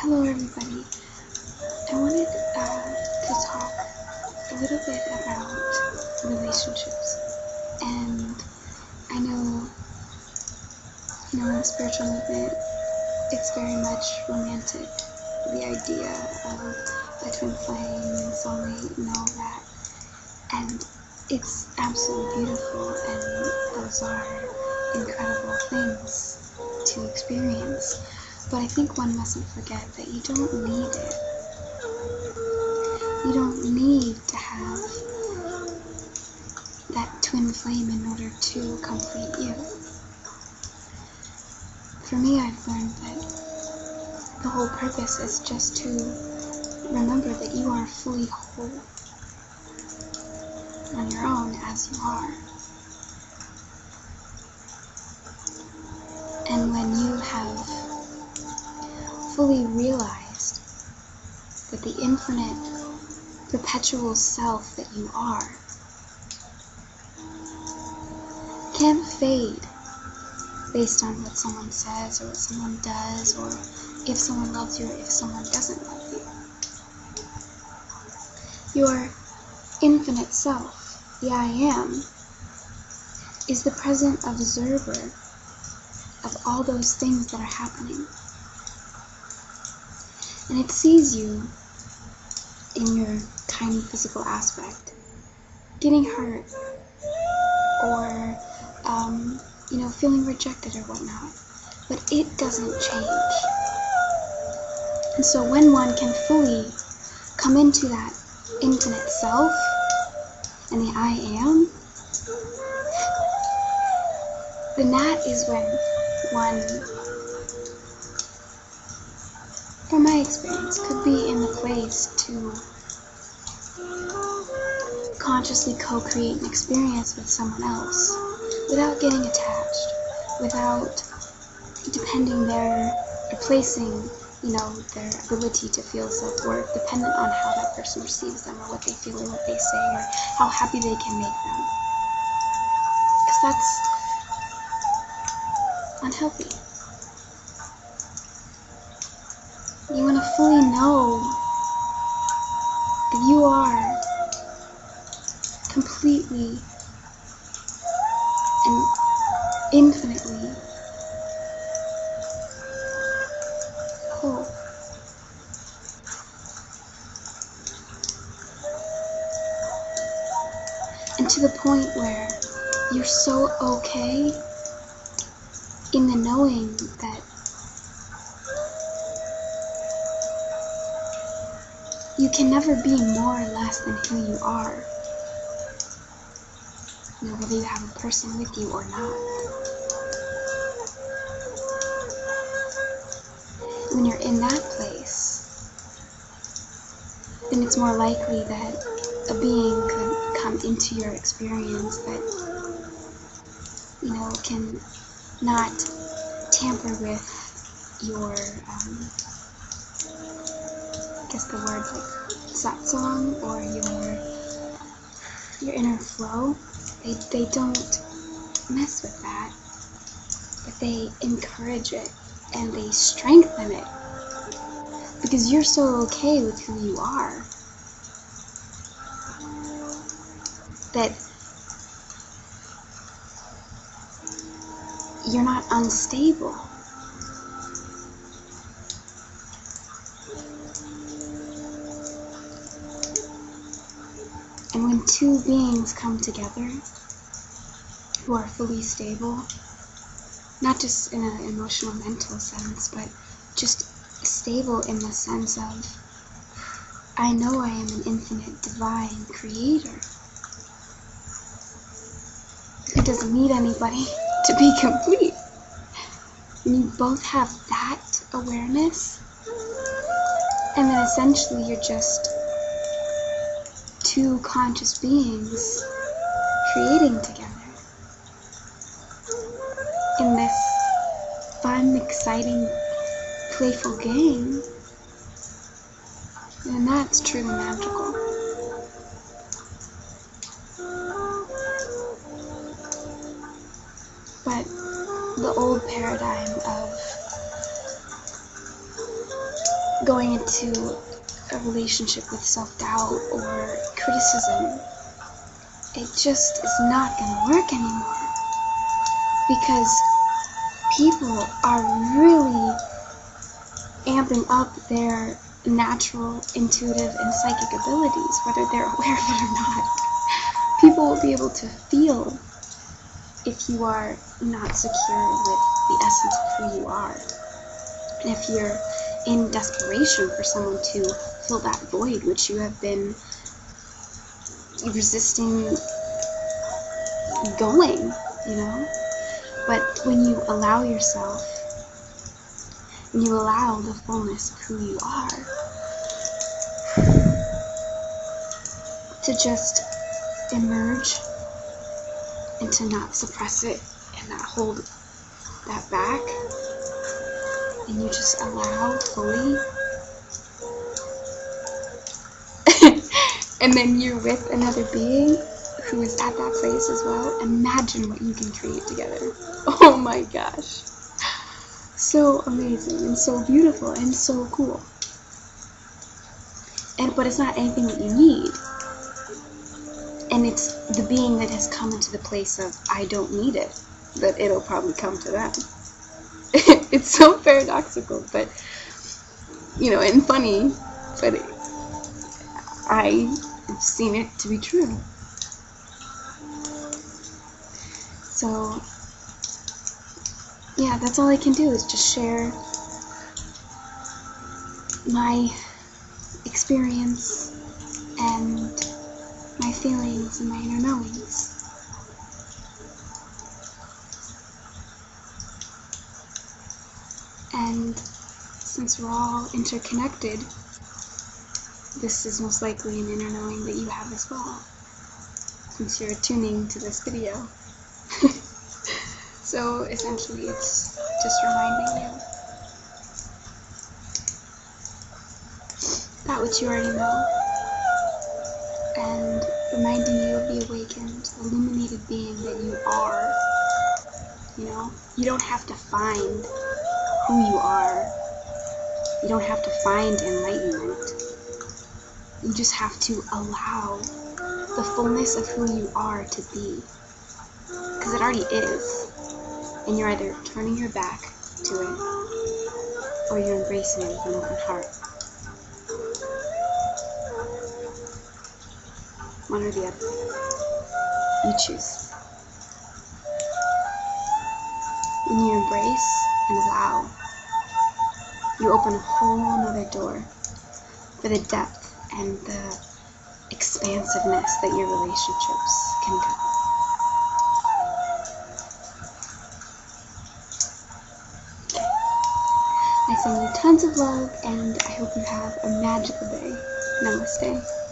Hello everybody. I wanted to talk a little bit about relationships. And I know, in the spiritual movement, it's very much romantic, the idea of a twin flame and soulmate and all that. And it's absolutely beautiful, and those are incredible things to experience. But I think one mustn't forget that you don't need it. You don't need to have that twin flame in order to complete you. For me, I've learned that the whole purpose is just to remember that you are fully whole on your own as you are. And when you have fully realized that the infinite, perpetual self that you are can't fade based on what someone says or what someone does, or if someone loves you or if someone doesn't love you. Your infinite self, the I Am, is the present observer of all those things that are happening. And it sees you in your tiny physical aspect, getting hurt, or, feeling rejected or whatnot. But it doesn't change. And so when one can fully come into that infinite self, and the I Am, then that is when one, from my experience, could be in the place to consciously co-create an experience with someone else without getting attached, without depending or placing, their ability to feel self-worth dependent on how that person receives them or what they feel or what they say or how happy they can make them. Because that's unhealthy. You want to fully know that you are completely and infinitely whole. And to the point where you're so okay in the knowing that you can never be more or less than who you are, whether you have a person with you or not. When you're in that place, then it's more likely that a being could come into your experience that, can not tamper with your, the word like satsang or your inner flow. They don't mess with that, but they encourage it and they strengthen it because you're so okay with who you are that you're not unstable. And when two beings come together who are fully stable, not just in an emotional, mental sense, but just stable in the sense of, I know I am an infinite, divine creator who doesn't need anybody to be complete. And you both have that awareness, and then essentially you're just two conscious beings creating together in this fun, exciting, playful game, and that's truly magical. But the old paradigm of going into a relationship with self-doubt or criticism, it just is not going to work anymore, because people are really amping up their natural, intuitive, and psychic abilities, whether they're aware of it or not. People will be able to feel if you are not secure with the essence of who you are. And if you're in desperation for someone to fill that void which you have been resisting going, you know? But when you allow yourself, when you allow the fullness of who you are to just emerge and to not suppress it and not hold that back, and you just allow fully, and then you're with another being who is at that place as well, imagine what you can create together. Oh my gosh. So amazing and so beautiful and so cool. But it's not anything that you need. And it's the being that has come into the place of, I don't need it, that it'll probably come to them. It's so paradoxical, but, you know, and funny, but I've seen it to be true. So, yeah, that's all I can do, is just share my experience and my feelings and my inner knowings. And since we're all interconnected, this is most likely an inner knowing that you have as well, since you're tuning to this video. So essentially it's just reminding you that which you already know, and reminding you of the awakened, illuminated being that you are. You know, you don't have to find who you are. You don't have to find enlightenment. You just have to allow the fullness of who you are to be. Because it already is. And you're either turning your back to it, or you're embracing it with an open heart. One or the other. You choose. When you embrace and allow, you open a whole nother door for the depth and the expansiveness that your relationships can go. Okay. I send you tons of love, and I hope you have a magical day. Namaste.